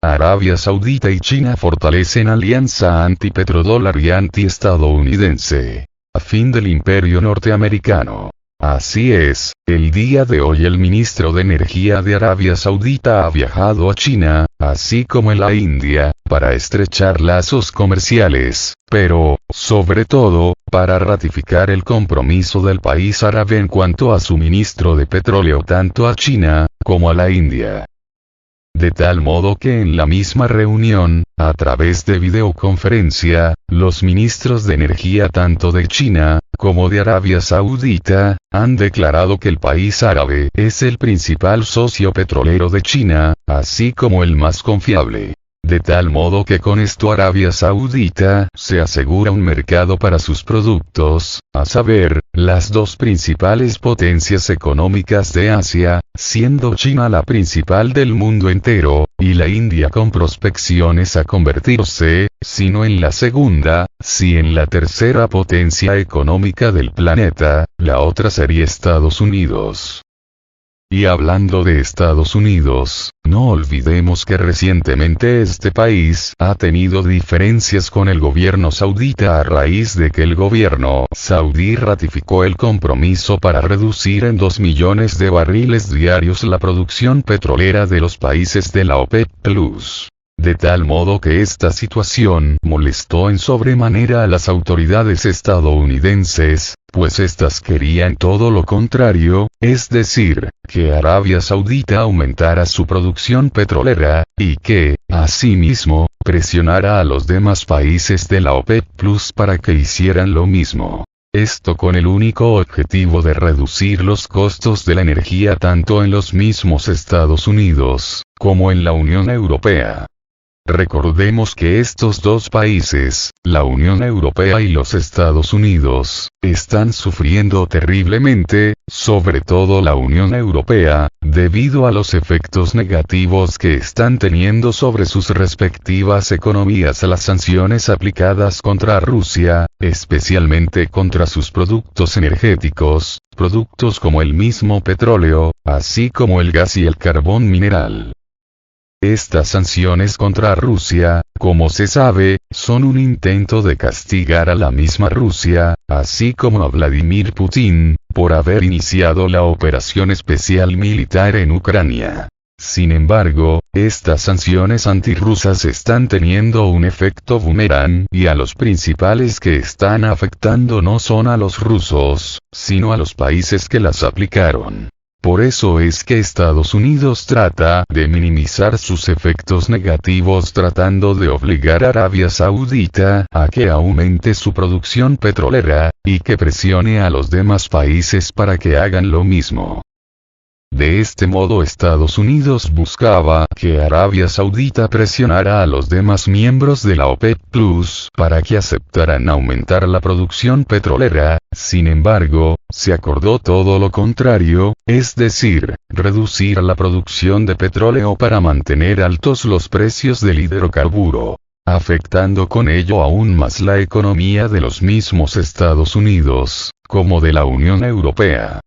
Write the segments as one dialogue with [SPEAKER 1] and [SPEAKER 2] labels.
[SPEAKER 1] Arabia Saudita y China fortalecen alianza anti-petrodólar y anti-estadounidense. A fin del imperio norteamericano. Así es, el día de hoy el ministro de Energía de Arabia Saudita ha viajado a China, así como en la India, para estrechar lazos comerciales, pero, sobre todo, para ratificar el compromiso del país árabe en cuanto a suministro de petróleo tanto a China, como a la India. De tal modo que en la misma reunión, a través de videoconferencia, los ministros de energía tanto de China, como de Arabia Saudita, han declarado que el país árabe es el principal socio petrolero de China, así como el más confiable. De tal modo que con esto Arabia Saudita se asegura un mercado para sus productos, a saber, las dos principales potencias económicas de Asia, siendo China la principal del mundo entero, y la India con prospecciones a convertirse, si no en la segunda, si en la tercera potencia económica del planeta, la otra sería Estados Unidos. Y hablando de Estados Unidos, no olvidemos que recientemente este país ha tenido diferencias con el gobierno saudita a raíz de que el gobierno saudí ratificó el compromiso para reducir en 2 millones de barriles diarios la producción petrolera de los países de la OPEP+. De tal modo que esta situación molestó en sobremanera a las autoridades estadounidenses, pues éstas querían todo lo contrario, es decir, que Arabia Saudita aumentara su producción petrolera, y que, asimismo, presionara a los demás países de la OPEP+ para que hicieran lo mismo. Esto con el único objetivo de reducir los costos de la energía tanto en los mismos Estados Unidos, como en la Unión Europea. Recordemos que estos dos países, la Unión Europea y los Estados Unidos, están sufriendo terriblemente, sobre todo la Unión Europea, debido a los efectos negativos que están teniendo sobre sus respectivas economías las sanciones aplicadas contra Rusia, especialmente contra sus productos energéticos, productos como el mismo petróleo, así como el gas y el carbón mineral. Estas sanciones contra Rusia, como se sabe, son un intento de castigar a la misma Rusia, así como a Vladimir Putin, por haber iniciado la operación especial militar en Ucrania. Sin embargo, estas sanciones antirrusas están teniendo un efecto boomerang y a los principales que están afectando no son a los rusos, sino a los países que las aplicaron. Por eso es que Estados Unidos trata de minimizar sus efectos negativos tratando de obligar a Arabia Saudita a que aumente su producción petrolera, y que presione a los demás países para que hagan lo mismo. De este modo Estados Unidos buscaba que Arabia Saudita presionara a los demás miembros de la OPEP+ para que aceptaran aumentar la producción petrolera, sin embargo, se acordó todo lo contrario, es decir, reducir la producción de petróleo para mantener altos los precios del hidrocarburo, afectando con ello aún más la economía de los mismos Estados Unidos, como de la Unión Europea.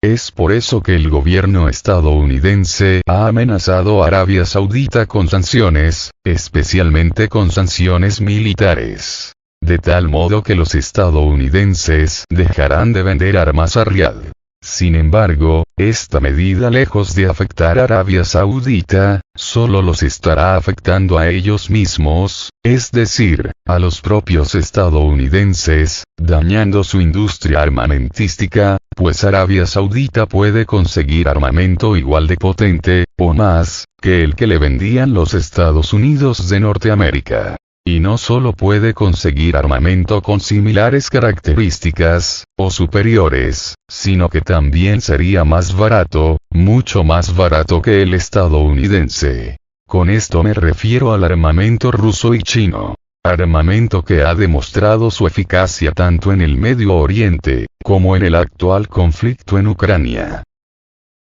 [SPEAKER 1] Es por eso que el gobierno estadounidense ha amenazado a Arabia Saudita con sanciones, especialmente con sanciones militares. De tal modo que los estadounidenses dejarán de vender armas a Riad. Sin embargo, esta medida lejos de afectar a Arabia Saudita, solo los estará afectando a ellos mismos, es decir, a los propios estadounidenses, dañando su industria armamentística, pues Arabia Saudita puede conseguir armamento igual de potente, o más, que el que le vendían los Estados Unidos de Norteamérica. Y no solo puede conseguir armamento con similares características, o superiores, sino que también sería más barato, mucho más barato que el estadounidense. Con esto me refiero al armamento ruso y chino. Armamento que ha demostrado su eficacia tanto en el Medio Oriente, como en el actual conflicto en Ucrania.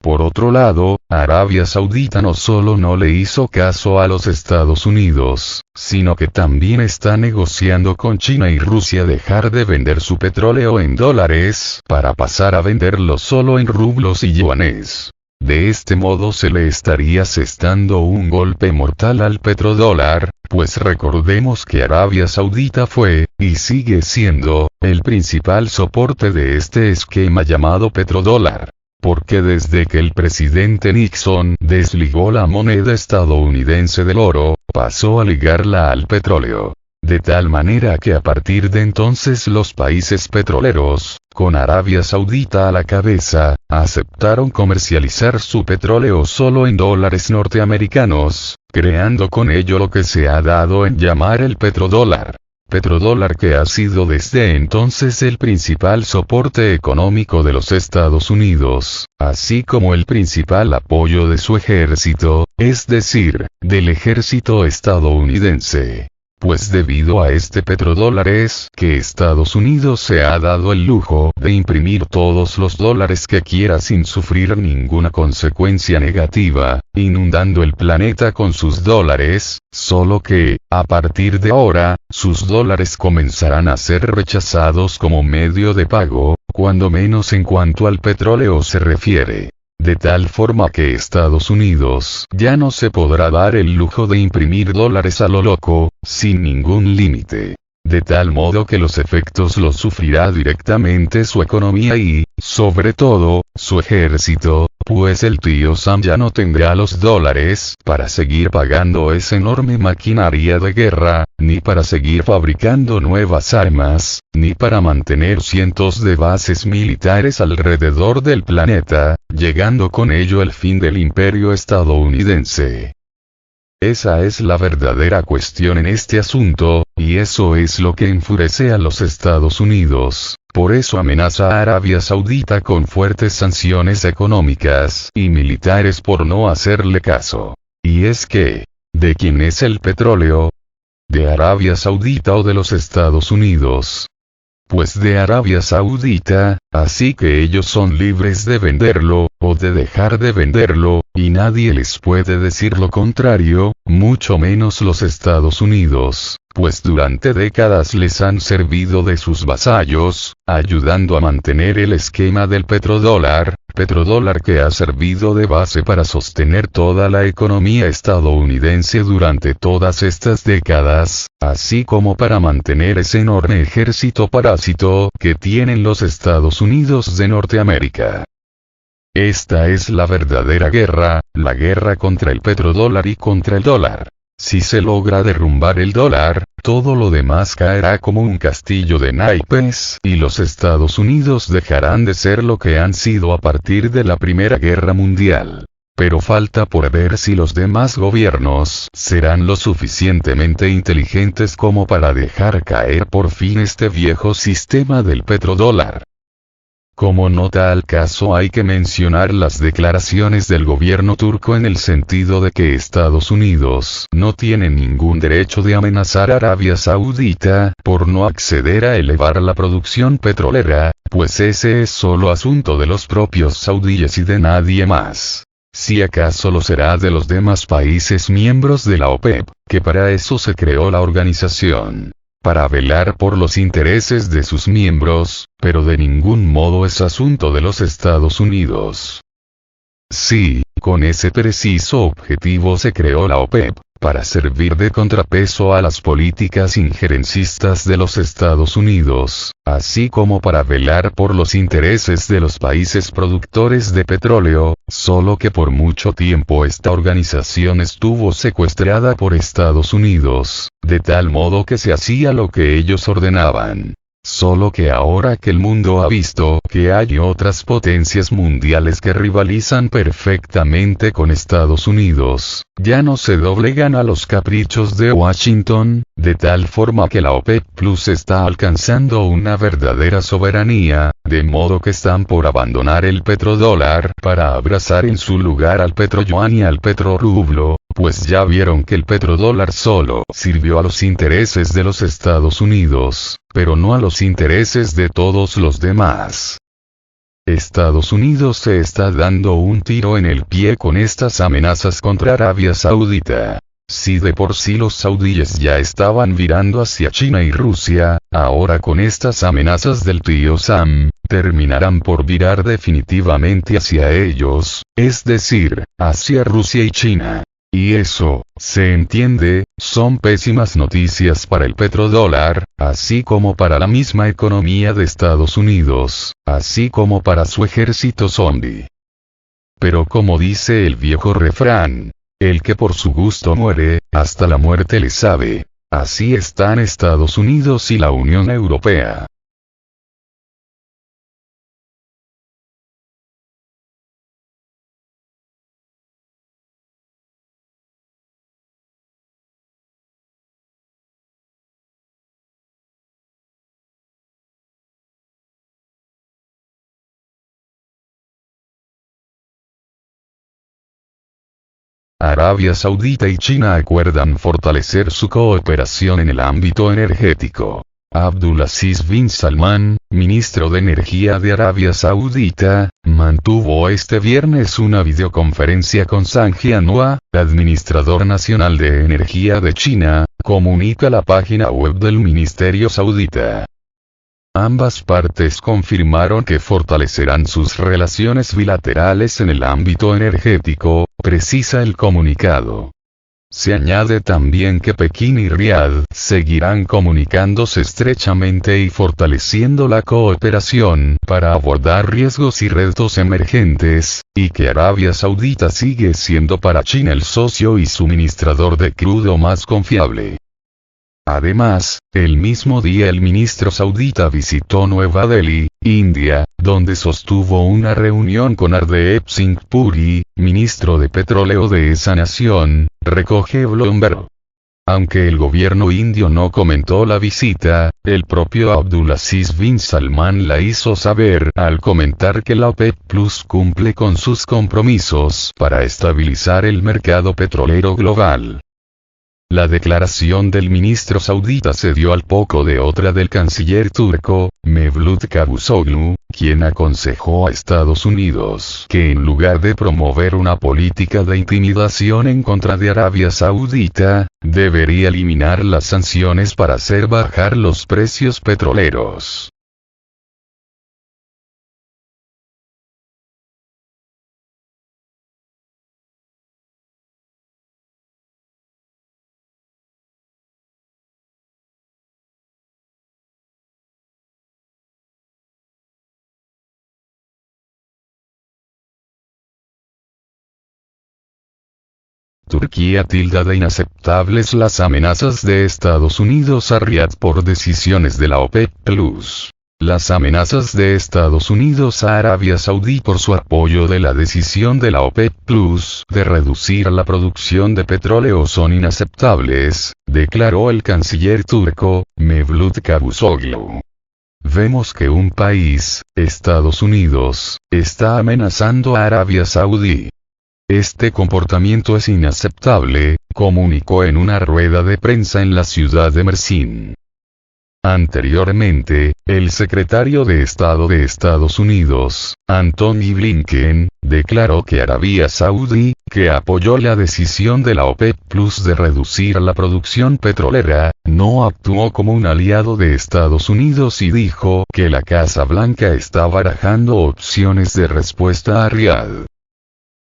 [SPEAKER 1] Por otro lado, Arabia Saudita no solo no le hizo caso a los Estados Unidos, sino que también está negociando con China y Rusia dejar de vender su petróleo en dólares para pasar a venderlo solo en rublos y yuanes. De este modo se le estaría asestando un golpe mortal al petrodólar, pues recordemos que Arabia Saudita fue, y sigue siendo, el principal soporte de este esquema llamado petrodólar. Porque desde que el presidente Nixon desligó la moneda estadounidense del oro, pasó a ligarla al petróleo. De tal manera que a partir de entonces los países petroleros, con Arabia Saudita a la cabeza, aceptaron comercializar su petróleo solo en dólares norteamericanos, creando con ello lo que se ha dado en llamar el petrodólar. Petrodólar que ha sido desde entonces el principal soporte económico de los Estados Unidos, así como el principal apoyo de su ejército, es decir, del ejército estadounidense. Pues debido a este petrodólar es que Estados Unidos se ha dado el lujo de imprimir todos los dólares que quiera sin sufrir ninguna consecuencia negativa, inundando el planeta con sus dólares, solo que, a partir de ahora, sus dólares comenzarán a ser rechazados como medio de pago, cuando menos en cuanto al petróleo se refiere. De tal forma que Estados Unidos ya no se podrá dar el lujo de imprimir dólares a lo loco, sin ningún límite. De tal modo que los efectos los sufrirá directamente su economía y, sobre todo, su ejército, pues el tío Sam ya no tendrá los dólares para seguir pagando esa enorme maquinaria de guerra, ni para seguir fabricando nuevas armas, ni para mantener cientos de bases militares alrededor del planeta, llegando con ello el fin del imperio estadounidense. Esa es la verdadera cuestión en este asunto, y eso es lo que enfurece a los Estados Unidos. Por eso amenaza a Arabia Saudita con fuertes sanciones económicas y militares por no hacerle caso. Y es que, ¿de quién es el petróleo? ¿De Arabia Saudita o de los Estados Unidos? Pues de Arabia Saudita, así que ellos son libres de venderlo, o de dejar de venderlo, y nadie les puede decir lo contrario, mucho menos los Estados Unidos, pues durante décadas les han servido de sus vasallos, ayudando a mantener el esquema del petrodólar que ha servido de base para sostener toda la economía estadounidense durante todas estas décadas, así como para mantener ese enorme ejército parásito que tienen los Estados Unidos de Norteamérica. Esta es la verdadera guerra, la guerra contra el petrodólar y contra el dólar. Si se logra derrumbar el dólar, todo lo demás caerá como un castillo de naipes y los Estados Unidos dejarán de ser lo que han sido a partir de la Primera Guerra Mundial. Pero falta por ver si los demás gobiernos serán lo suficientemente inteligentes como para dejar caer por fin este viejo sistema del petrodólar. Como nota al caso hay que mencionar las declaraciones del gobierno turco en el sentido de que Estados Unidos no tiene ningún derecho de amenazar a Arabia Saudita por no acceder a elevar la producción petrolera, pues ese es solo asunto de los propios saudíes y de nadie más. Si acaso lo será de los demás países miembros de la OPEP, que para eso se creó la organización. Para velar por los intereses de sus miembros, pero de ningún modo es asunto de los Estados Unidos. Sí, con ese preciso objetivo se creó la OPEP, para servir de contrapeso a las políticas injerencistas de los Estados Unidos, así como para velar por los intereses de los países productores de petróleo, solo que por mucho tiempo esta organización estuvo secuestrada por Estados Unidos, de tal modo que se hacía lo que ellos ordenaban. Solo que ahora que el mundo ha visto que hay otras potencias mundiales que rivalizan perfectamente con Estados Unidos, ya no se doblegan a los caprichos de Washington, de tal forma que la OPEP Plus está alcanzando una verdadera soberanía, de modo que están por abandonar el petrodólar para abrazar en su lugar al petroyuan y al petrorublo, pues ya vieron que el petrodólar solo sirvió a los intereses de los Estados Unidos, pero no a los intereses de todos los demás. Estados Unidos se está dando un tiro en el pie con estas amenazas contra Arabia Saudita. Si de por sí los saudíes ya estaban virando hacia China y Rusia, ahora con estas amenazas del tío Sam, terminarán por virar definitivamente hacia ellos, es decir, hacia Rusia y China. Y eso, se entiende, son pésimas noticias para el petrodólar, así como para la misma economía de Estados Unidos, así como para su ejército zombie. Pero como dice el viejo refrán, el que por su gusto muere, hasta la muerte le sabe. Así están Estados Unidos y la Unión Europea. Arabia Saudita y China acuerdan fortalecer su cooperación en el ámbito energético. Abdulaziz bin Salman, ministro de Energía de Arabia Saudita, mantuvo este viernes una videoconferencia con Zhang Jianhua, administrador nacional de energía de China, comunica la página web del ministerio saudita. Ambas partes confirmaron que fortalecerán sus relaciones bilaterales en el ámbito energético, precisa el comunicado. Se añade también que Pekín y Riad seguirán comunicándose estrechamente y fortaleciendo la cooperación para abordar riesgos y retos emergentes, y que Arabia Saudita sigue siendo para China el socio y suministrador de crudo más confiable. Además, el mismo día el ministro saudita visitó Nueva Delhi, India, donde sostuvo una reunión con Hardeep Singh Puri, ministro de petróleo de esa nación, recoge Bloomberg. Aunque el gobierno indio no comentó la visita, el propio Abdulaziz bin Salman la hizo saber al comentar que la OPEP Plus cumple con sus compromisos para estabilizar el mercado petrolero global. La declaración del ministro saudita se dio al poco de otra del canciller turco, Mevlut Cavusoglu, quien aconsejó a Estados Unidos que en lugar de promover una política de intimidación en contra de Arabia Saudita, debería eliminar las sanciones para hacer bajar los precios petroleros. Turquía tilda de inaceptables las amenazas de Estados Unidos a Riad por decisiones de la OPEP Plus. Las amenazas de Estados Unidos a Arabia Saudí por su apoyo de la decisión de la OPEP Plus de reducir la producción de petróleo son inaceptables, declaró el canciller turco, Mevlut Cavusoglu. Vemos que un país, Estados Unidos, está amenazando a Arabia Saudí. Este comportamiento es inaceptable, comunicó en una rueda de prensa en la ciudad de Mersin. Anteriormente, el secretario de Estado de Estados Unidos, Antony Blinken, declaró que Arabia Saudí, que apoyó la decisión de la OPEP Plus de reducir la producción petrolera, no actuó como un aliado de Estados Unidos y dijo que la Casa Blanca está barajando opciones de respuesta a Riad.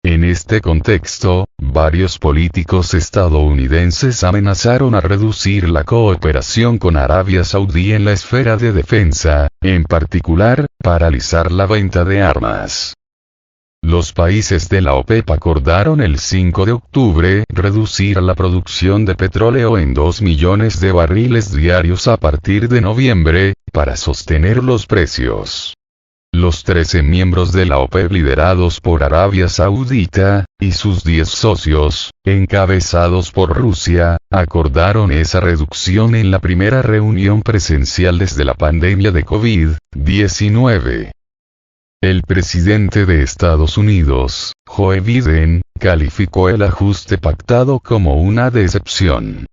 [SPEAKER 1] En este contexto, varios políticos estadounidenses amenazaron a reducir la cooperación con Arabia Saudí en la esfera de defensa, en particular, paralizar la venta de armas. Los países de la OPEP acordaron el 5 de octubre reducir la producción de petróleo en 2 millones de barriles diarios a partir de noviembre, para sostener los precios. Los 13 miembros de la OPEP liderados por Arabia Saudita, y sus 10 socios, encabezados por Rusia, acordaron esa reducción en la primera reunión presencial desde la pandemia de COVID-19. El presidente de Estados Unidos, Joe Biden, calificó el ajuste pactado como una decepción.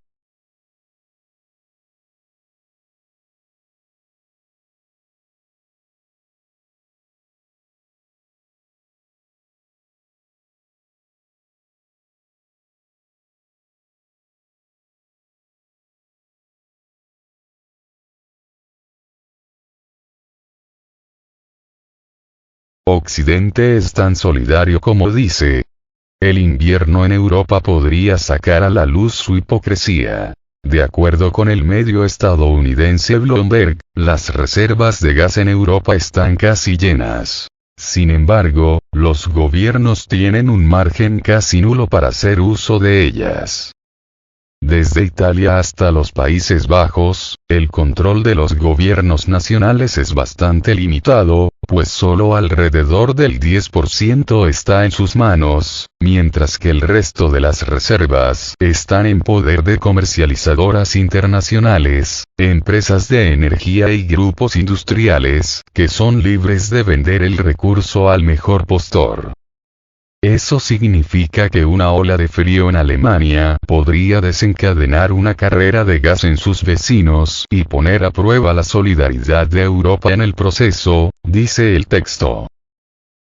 [SPEAKER 1] Occidente es tan solidario como dice. El invierno en Europa podría sacar a la luz su hipocresía. De acuerdo con el medio estadounidense Bloomberg, las reservas de gas en Europa están casi llenas. Sin embargo, los gobiernos tienen un margen casi nulo para hacer uso de ellas. Desde Italia hasta los Países Bajos, el control de los gobiernos nacionales es bastante limitado, pues solo alrededor del 10% está en sus manos, mientras que el resto de las reservas están en poder de comercializadoras internacionales, empresas de energía y grupos industriales, que son libres de vender el recurso al mejor postor. Eso significa que una ola de frío en Alemania podría desencadenar una carrera de gas en sus vecinos y poner a prueba la solidaridad de Europa en el proceso, dice el texto.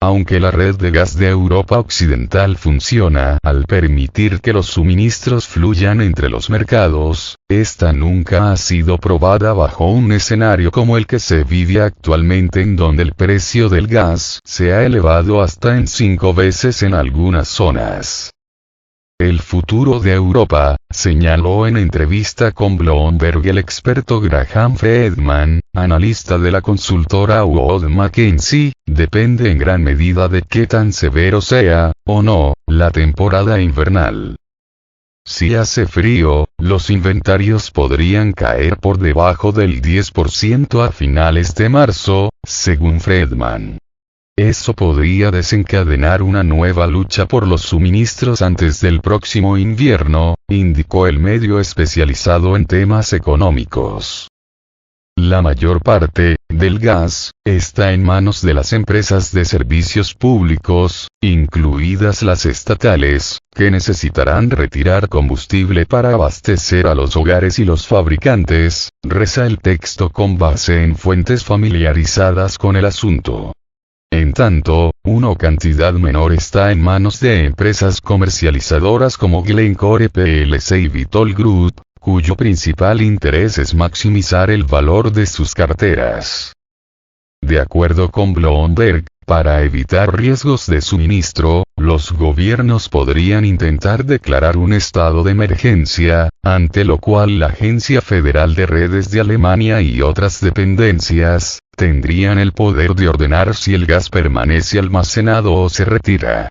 [SPEAKER 1] Aunque la red de gas de Europa Occidental funciona al permitir que los suministros fluyan entre los mercados, esta nunca ha sido probada bajo un escenario como el que se vive actualmente, en donde el precio del gas se ha elevado hasta en 5 veces en algunas zonas. El futuro de Europa, señaló en entrevista con Bloomberg el experto Graham Friedman, analista de la consultora Wood Mackenzie, depende en gran medida de qué tan severo sea, o no, la temporada invernal. Si hace frío, los inventarios podrían caer por debajo del 10% a finales de marzo, según Friedman. Eso podría desencadenar una nueva lucha por los suministros antes del próximo invierno, indicó el medio especializado en temas económicos. La mayor parte del gas está en manos de las empresas de servicios públicos, incluidas las estatales, que necesitarán retirar combustible para abastecer a los hogares y los fabricantes, reza el texto con base en fuentes familiarizadas con el asunto. En tanto, una cantidad menor está en manos de empresas comercializadoras como Glencore plc y Vitol Group, cuyo principal interés es maximizar el valor de sus carteras. De acuerdo con Bloomberg, para evitar riesgos de suministro, los gobiernos podrían intentar declarar un estado de emergencia, ante lo cual la Agencia Federal de Redes de Alemania y otras dependencias tendrían el poder de ordenar si el gas permanece almacenado o se retira.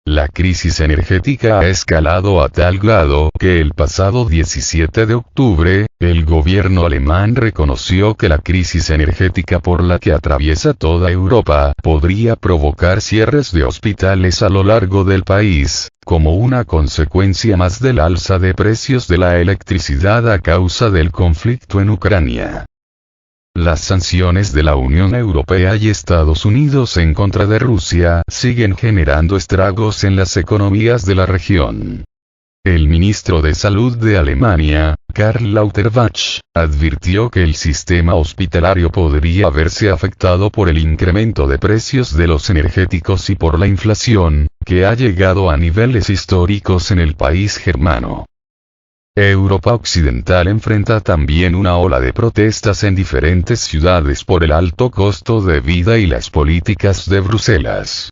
[SPEAKER 1] La crisis energética ha escalado a tal grado que el pasado 17 de octubre, el gobierno alemán reconoció que la crisis energética por la que atraviesa toda Europa podría provocar cierres de hospitales a lo largo del país, como una consecuencia más del alza de precios de la electricidad a causa del conflicto en Ucrania. Las sanciones de la Unión Europea y Estados Unidos en contra de Rusia siguen generando estragos en las economías de la región. El ministro de Salud de Alemania, Karl Lauterbach, advirtió que el sistema hospitalario podría verse afectado por el incremento de precios de los energéticos y por la inflación, que ha llegado a niveles históricos en el país germano. Europa Occidental enfrenta también una ola de protestas en diferentes ciudades por el alto costo de vida y las políticas de Bruselas.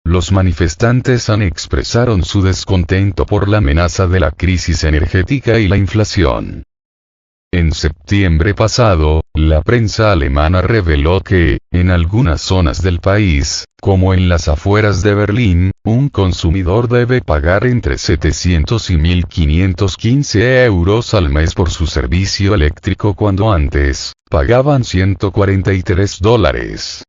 [SPEAKER 1] Los manifestantes expresaron su descontento por la amenaza de la crisis energética y la inflación. En septiembre pasado, la prensa alemana reveló que, en algunas zonas del país, como en las afueras de Berlín, un consumidor debe pagar entre 700 y 1.515 euros al mes por su servicio eléctrico cuando antes, pagaban $143.